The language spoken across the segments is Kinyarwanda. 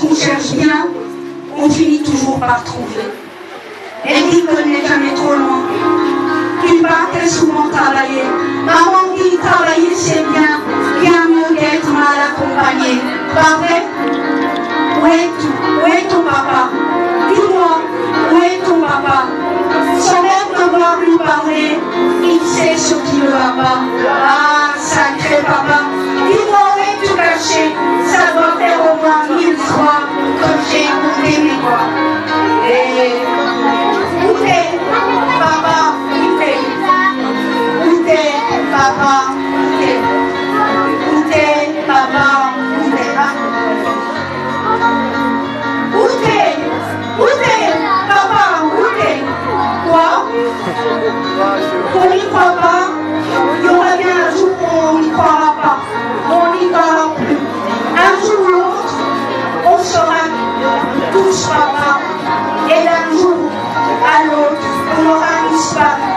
lorsqu'on cherche bien, on finit toujours par trouver. Elle dit que n'est jamais trop loin. Tu partais souvent travailler. Maman dit travailler c'est bien, bien mieux d'être mal accompagné. Pas vrai? Où est ton papa? Dis-moi, où est ton papa? Sans même devoir lui parler, il sait ce qui ne va pas. Ah, sacré papa, dis-moi où es-tu caché? Ça doit faire au moins 1000 fois que j'ai écouté mes voix. Et où est papa? Où est papa? Où est papa? On n'y croit pas, il y aura bien un jour où on n'y croira pas, on n'y croira plus. Un jour ou l'autre, on sera tous papa, et d'un jour à l'autre, on aura disparu.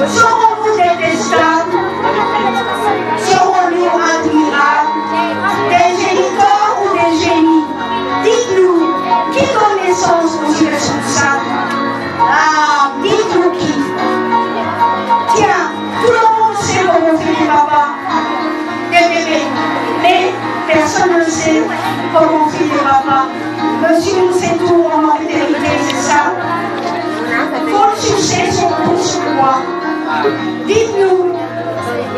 Serons-nous des esclaves? Serons-nous admirables? Des géniteurs ou des génies? Dites-nous, qui connaissance aux irresponsables? Ah, dites-nous qui? Tiens, tout le monde sait comment fait les papas, des bébés, mais personne ne sait comment fait les papas. Monsieur nous sait tout en maternité, c'est ça? Faut le succès son pouce quoi? Dites-nous,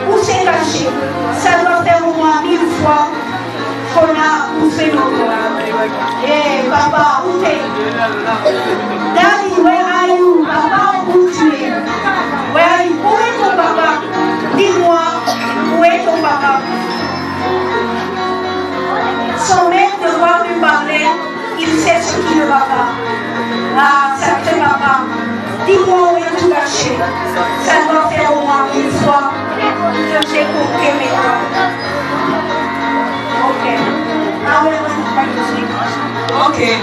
où c'est caché? Ça doit faire au moins 1000 fois qu'on a bouffé nos corps. Eh, papa, où t'es? Daddy, where are you? Papa, où tu es? Where are you? Où est ton papa? Dis-moi, où est ton papa? Sans même devoir lui parler, il sait ce qui ne va pas. Ah, sacré papa, dis-moi où est tout caché. Ça doit faire au moins 1000 fois que j'ai compté mes doigts. Ok. Now we're going to practice English. Okay.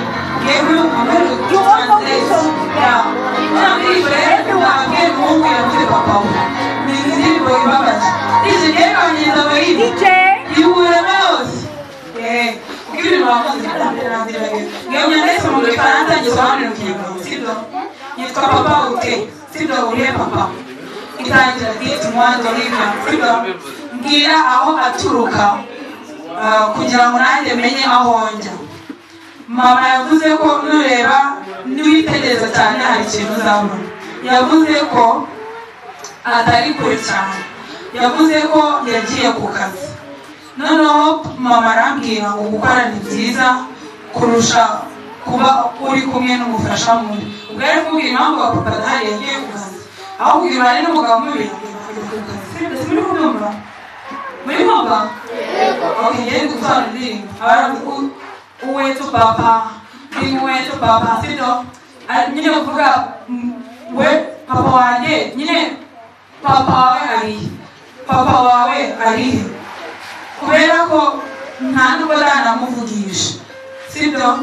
Gabriel, I'm going to translate. Yeah. DJ. You will mouse. Yeah. Give me my phone. Give me this one. If I answer you, I'm going to sit down. You talk about okay. Sit down. We papa. Itangira gate mwanzo hivi. Sit down. Ngira aho aturuka. Kugira ngo nanjye menye aho njya. Mama yavuze ko nureba niwitegereza cyane hari ikintu uzabona. Yavuze ko atari kure cyane. Yavuze ko yagiye ku kazi. Noneho mama arambwira ngo gukora ni byiza kurusha kuba uri kumwe n'umufasha mubi. Ubwo ari kubwira impamvu wa papa adahari yagiye ku kazi. Aho kugira ari n'umugabo mubi muri kubyumva? Muri kumva? Okay, yeye gusana ndi. Uwetu papa, ni uwetu papa. Sito, nyine kuvuga we papa wanjye, nyine papa wawe ari. Papa wawe ari. Kubera ko nta nubwo ndanamuvugisha. Sito,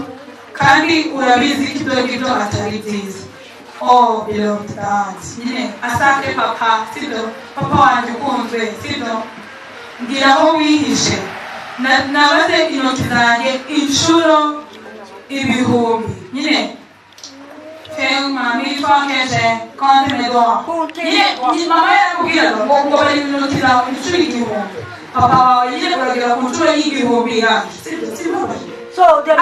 kandi urabizi ko ibyo ngibyo atari byiza. Oh, beloved God. Nyine asake papa, sito, papa wanjye ukunzwe, sito. Ngira aho wihishe. Nabaze intoki zanjye inshuro ibihumbi. Nyine mami twakeje konte medoa. Nyine mama yaramubwiraga ngo bari intoki zawe inshuro igihumbi. Papa wawe nyine uragera ku nshuro y'igihumbi yaje. So the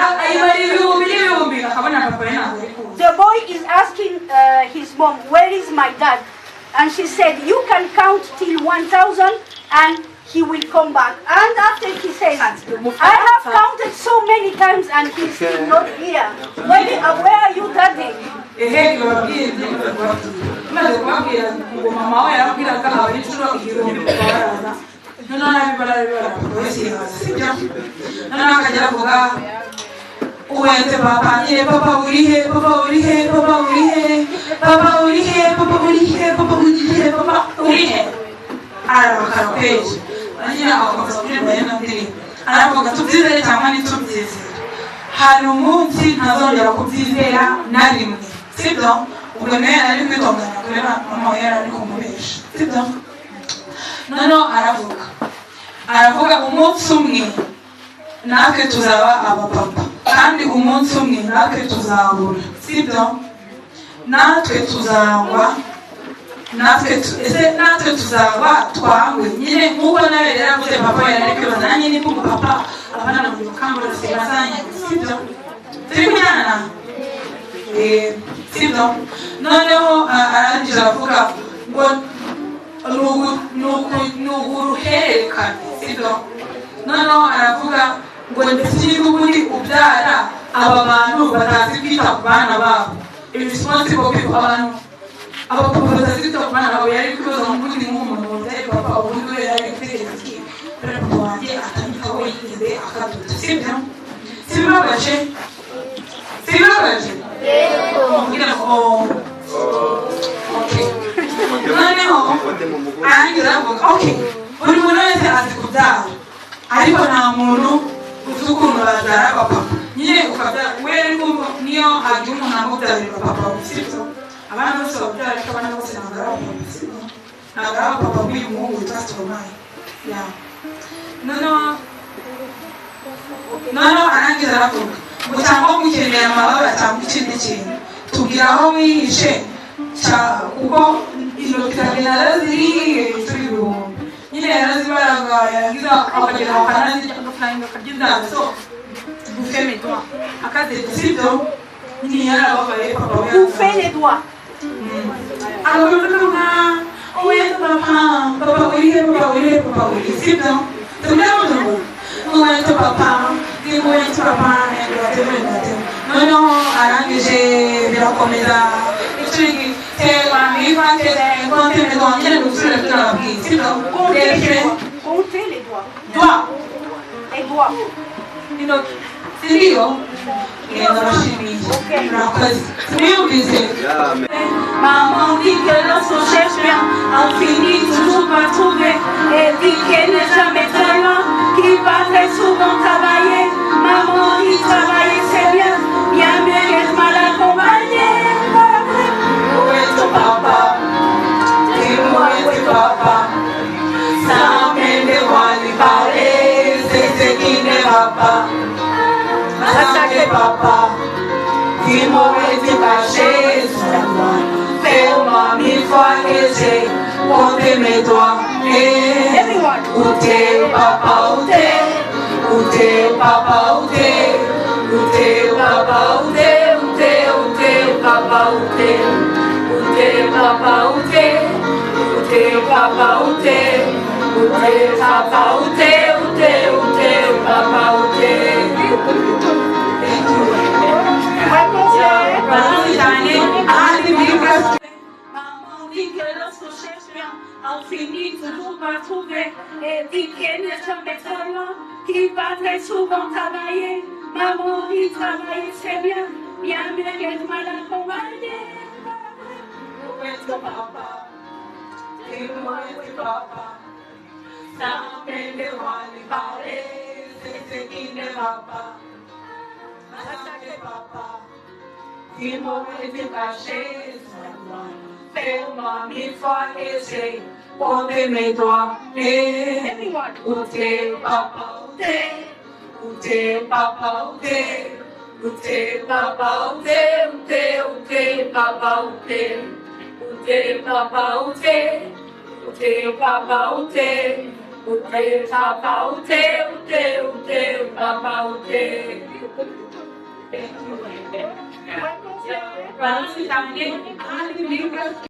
boy is asking his mom, where is my dad? And she said, you can count till 1,000 and he will come back. And after he says, I have counted so many times and he's still not here. Where are you, daddy? Uwete papa, ye papa urihe, papa urihe, papa urihe, papa urihe, papa urihe, papa urihe, papa urihe. Aravuga kwezi. Anyira abakozi bayana ndiri. Aravuga tubyizere cyangwa ntitubyizere. Hari umunsi ntazongera kubyizera na rimwe. Sibyo? Ubwo naye ari kwitongana kubera mama yari ari kumubesha. Sibyo? Nono aravuga umunsi umwe natwe tuzaba abapapa kandi umunsi umwe natwe tuzabura sibyo natwe tuzangwa natwe tuzaba twangwe nyine nk'uko nawe rero avuze papa yari kwibaza nanjye ni ko papa abana mu mukambura sibazanye sibyo turi kujyana sibyo noneho arangije aravuga ngo nuguruhererekane sibyo noneho aravuga ngo ndetse n'ubundi ubyara aba bantu batazi kwita ku bana babo irresponsible people abantu abapapa batazi kwita ku bana babo yari kwibaza ngo ubundi nk'umuntu wabyaye papa ubundi we yari gutekereza iki papa wanjye atanyitaho yigeze akaduta sibyo sibibabaje ngira ngo okay noneho arangiza aravuga okay buri muntu wese azi kubyara ariko nta muntu uzi ukuntu babyara abapapa nyine ukabyara we niyo hagira umuntu amubyarira papa sibyo abana bose babyara ariko abana bose ntabwo ari abapapa sibyo ntabwo ari abapapa bw'uyu muhungu witwa Stromae noneho arangiza aravuga ngo cyangwa mukeneye amababa cyangwa ikindi kintu tubwira aho wihishe kuko intoki zari hejuru y'ibihumbi nyine yarazibaraga yarangiza akagera akanazirya agafaranga akarya so bouffer mes doigts akazirya sibyo nyine yarababaye papa we bouffer les doigts akavuga oya papa urihe sibyo tumuramudugu Muito papá, noneho arangije birakomeza icuri terwa mifate konte mezo nyine gusura twababwiye sibyo comptez les doigts intoki siriyo ndabashimiye murakoze mwiyumvise Maman dit que lorsqu'on cherche bien, on finit toujours par trouver. Elle dit qu'elle n'est jamais très loin, qu'il va très souvent travailler. Maman dit travailler c'est bien, bien mieux qu'être mal accompagné. Où est ton papa? Dis-moi où est ton papa? Sans même devoir lui parler, c'est ce qui ne va pas. Attaquez papa, dis-moi où es-tu caché sous la voix? Fais-moi 1000 fois que j'ai compté mes doigts. Où t'es papa, où t'es? Où t'es papa, où t'es? Où t'es papa, où t'es? Où t'es papa, où t'es? Où t'es papa, où t'es? Où t'es papa, où t'es? Où t'es papa, où t'es? Où t'es papa, où t'es? Maman dit que lorsqu'on cherche bien, on finit toujours par trouver. Elle dit qu'elle n'est jamais très loin, qu'il va très souvent travailler. Maman dit travailler c'est bien, bien mieux qu'être mal accompagné. Où est ton papa? Dis-moi où est ton papa? Sans même devoir lui parler, c'est ce qui ne va pas. Attaquez papa, dis-moi où es-tu caché sous la voix? Fais-moi 1000 fois que j'ai compté mes doigts. Où t'es papa, où t'es? Où t'es papa, où t'es? Où t'es papa, où t'es? Où t'es papa, où t'es? Où t'es papa, où t'es? Où t'es papa, où t'es? Où t'es papa, où t'es? Où t'es papa, où t'es?